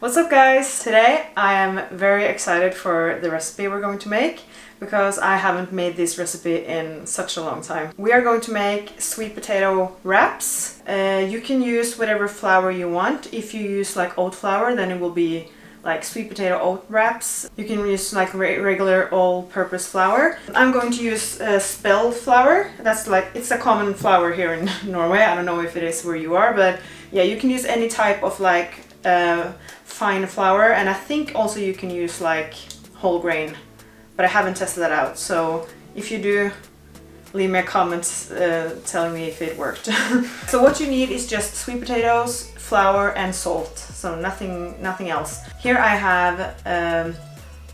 What's up guys? Today I am very excited for the recipe we're going to make because I haven't made this recipe in such a long time. We are going to make sweet potato wraps. You can use whatever flour you want. If you use like oat flour, then it will be like sweet potato oat wraps. You can use like regular all-purpose flour. I'm going to use spell flour. That's like, it's a common flour here in Norway. I don't know if it is where you are, but yeah, you can use any type of like fine flour, and I think also you can use like whole grain, but I haven't tested that out. So if you do, leave me a comment telling me if it worked. So what you need is just sweet potatoes, flour and salt, so nothing else. Here I have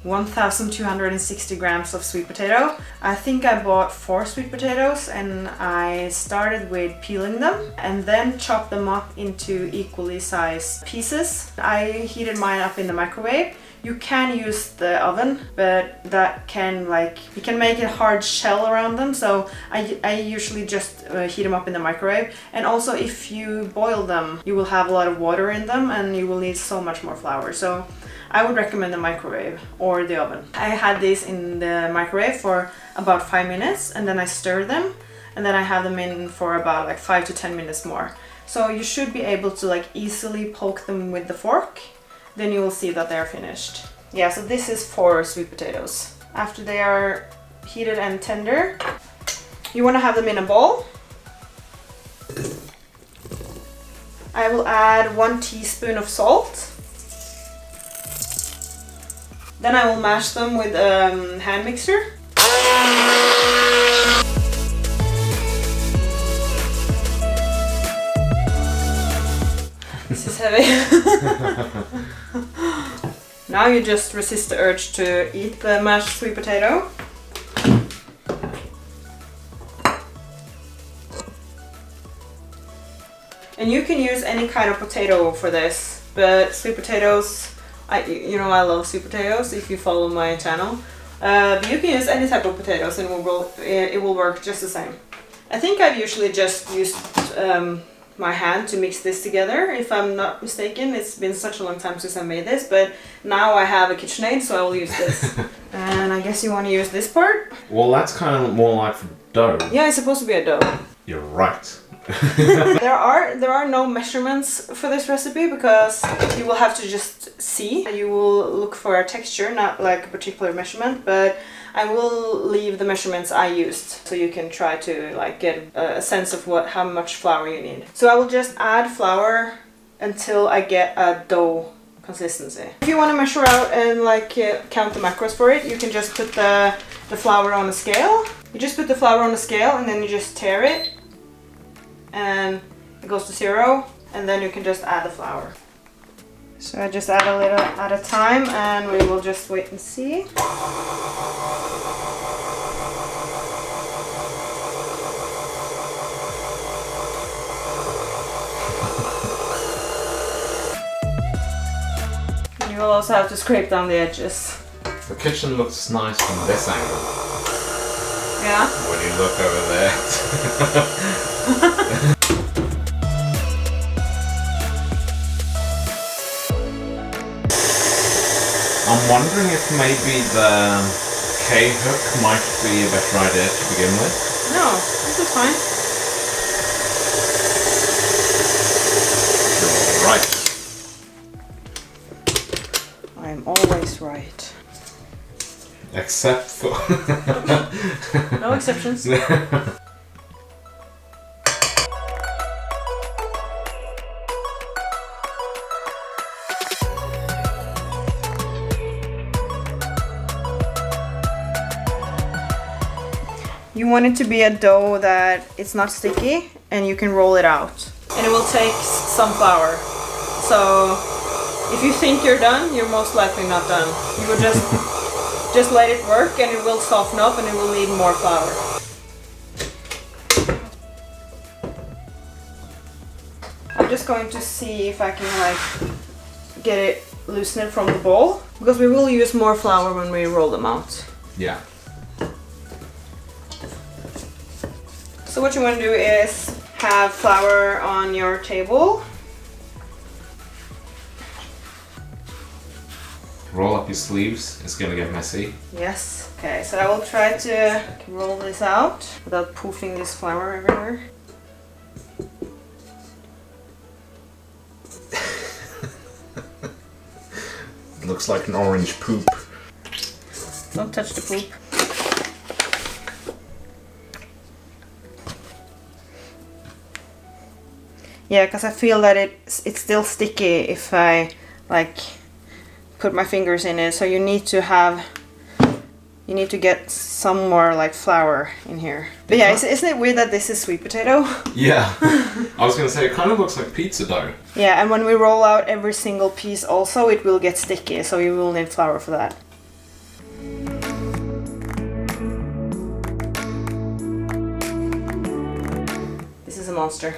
1260 grams of sweet potato. I think I bought 4 sweet potatoes and I started with peeling them and then chopped them up into equally sized pieces. I heated mine up in the microwave. You can use the oven, but that can you can make a hard shell around them, so I usually just heat them up in the microwave. And also if you boil them, you will have a lot of water in them and you will need so much more flour. So I would recommend the microwave or the oven. I had these in the microwave for about 5 minutes and then I stir them and then I have them in for about like 5 to 10 minutes more. So you should be able to like easily poke them with the fork. Then you will see that they are finished. Yeah, so this is 4 sweet potatoes. After they are heated and tender, you want to have them in a bowl. I will add 1 teaspoon of salt. Then I will mash them with a hand mixer. This is heavy. Now you just resist the urge to eat the mashed sweet potato. And you can use any kind of potato for this, but sweet potatoes, I love sweet potatoes if you follow my channel. But you can use any type of potatoes and it will work just the same. I think I've usually just used my hand to mix this together, if I'm not mistaken. It's been such a long time since I made this, but now I have a KitchenAid, so I will use this. And I guess you want to use this part? Well, that's kind of more like dough. Yeah, it's supposed to be a dough. You're right. There are no measurements for this recipe because you will have to just see. You will look for a texture, not like a particular measurement, but I will leave the measurements I used so you can try to like get a sense of how much flour you need. So I will just add flour until I get a dough consistency. If you want to measure out and like count the macros for it, you can just put the flour on a scale. You just put the flour on a scale and then you just tear it and it goes to 0, and then you can just add the flour. So I just add a little at a time and we will just wait and see. And you will also have to scrape down the edges. The kitchen looks nice from this angle. Yeah? When you look over there. I'm wondering if maybe the K-hook might be a better idea to begin with. No, this is fine. You're right. I am always right. Except for... No exceptions. You want it to be a dough that it's not sticky and you can roll it out. And it will take some flour. So if you think you're done, you're most likely not done. You will just let it work and it will soften up and it will need more flour. I'm just going to see if I can like get it loosen it from the bowl, because we will use more flour when we roll them out. Yeah. So what you want to do is have flour on your table roll up your sleeves. It's gonna get messy. Yes. Okay, so I will try to roll this out without poofing this flour everywhere. It looks like an orange poop. Don't touch the poop. Yeah, because I feel that it's still sticky if I like put my fingers in it. So you need to get some more like flour in here. But yeah, isn't it weird that this is sweet potato? Yeah. I was gonna say it kind of looks like pizza dough. Yeah, and when we roll out every single piece also it will get sticky, so you will need flour for that. This is a monster.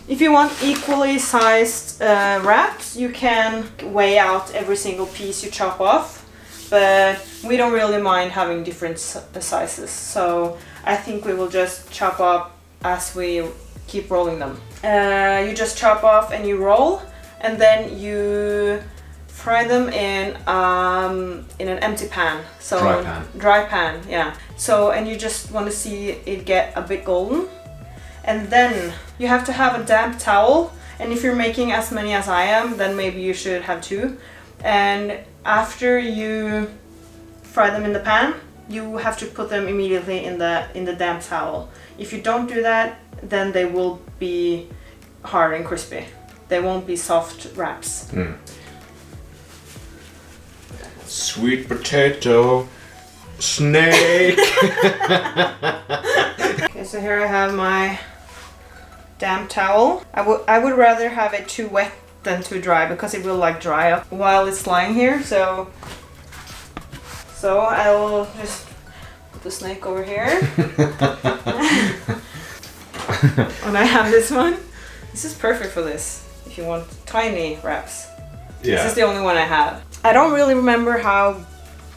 If you want equally sized wraps, you can weigh out every single piece you chop off, but we don't really mind having different sizes, so I think we will just chop up as we keep rolling them. You just chop off and you roll, and then you fry them in an empty pan. So dry pan. Dry pan, yeah. So, and you just want to see it get a bit golden. And then you have to have a damp towel, and if you're making as many as I am, then maybe you should have 2. And after you fry them in the pan, you have to put them immediately in the damp towel. If you don't do that, then they will be hard and crispy. They won't be soft wraps. Sweet potato snake. Okay, so here I have my damp towel. I would rather have it too wet than too dry, because it will like dry up while it's lying here. So I will just put the snake over here. And I have this one. This is perfect for this if you want tiny wraps. Yeah. This is the only one I have. I don't really remember how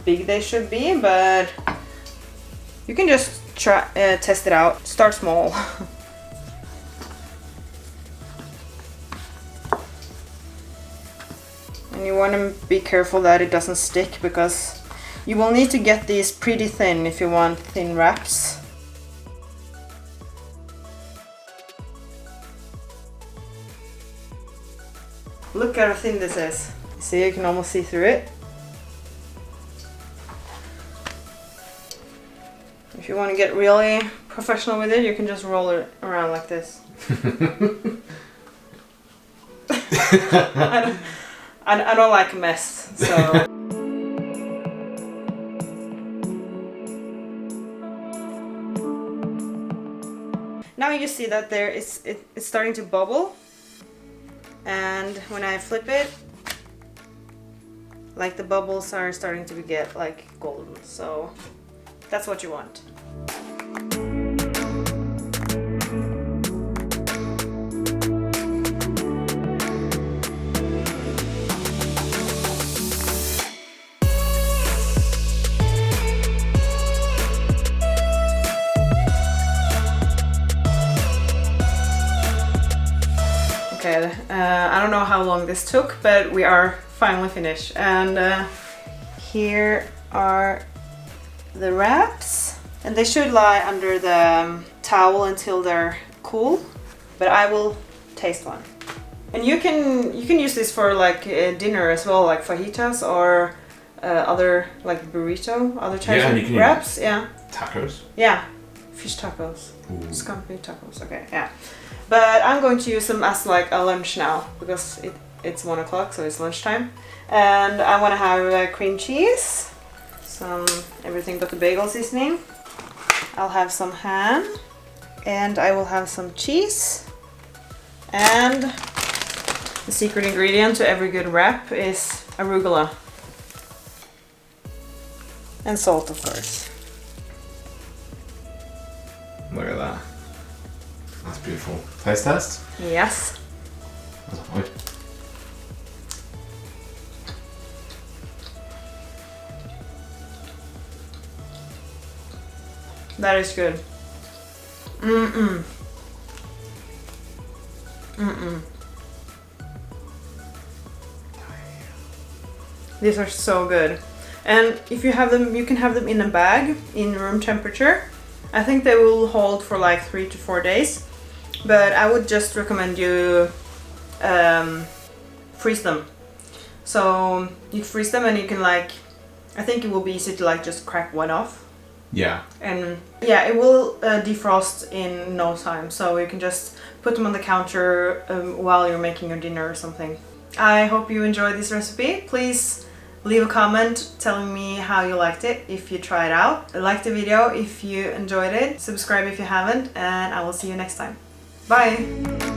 big they should be, but you can just try test it out. Start small. And you want to be careful that it doesn't stick, because you will need to get these pretty thin if you want thin wraps. Look how thin this is. See, you can almost see through it. If you want to get really professional with it, you can just roll it around like this. I don't like a mess, so. Now you see that it's starting to bubble, and when I flip it, like the bubbles are starting to get like golden, so that's what you want. Okay, I don't know how long this took, but we are finally finished. And here are the wraps. And they should lie under the towel until they're cool, but I will taste one. And you can use this for like dinner as well, like fajitas or other like burrito, other types of wraps. Yeah. Tacos. Yeah, fish tacos. Scampi tacos. Okay, yeah. But I'm going to use them as like a lunch now, because it's 1 o'clock, so it's lunchtime. And I want to have cream cheese, some everything but the bagel seasoning. I'll have some ham, and I will have some cheese. And the secret ingredient to every good wrap is arugula. And salt, of course. Look at that. That's beautiful. Taste test? Yes. That is good. Mm-mm. Mm-mm. These are so good. And if you have them, you can have them in a bag in room temperature. I think they will hold for like 3 to 4 days. But I would just recommend you freeze them. So you freeze them and you can like, I think it will be easy to like just crack one off. Yeah. And yeah, it will defrost in no time. So you can just put them on the counter while you're making your dinner or something. I hope you enjoyed this recipe. Please leave a comment telling me how you liked it if you try it out. Like the video if you enjoyed it. Subscribe if you haven't, and I will see you next time. Bye!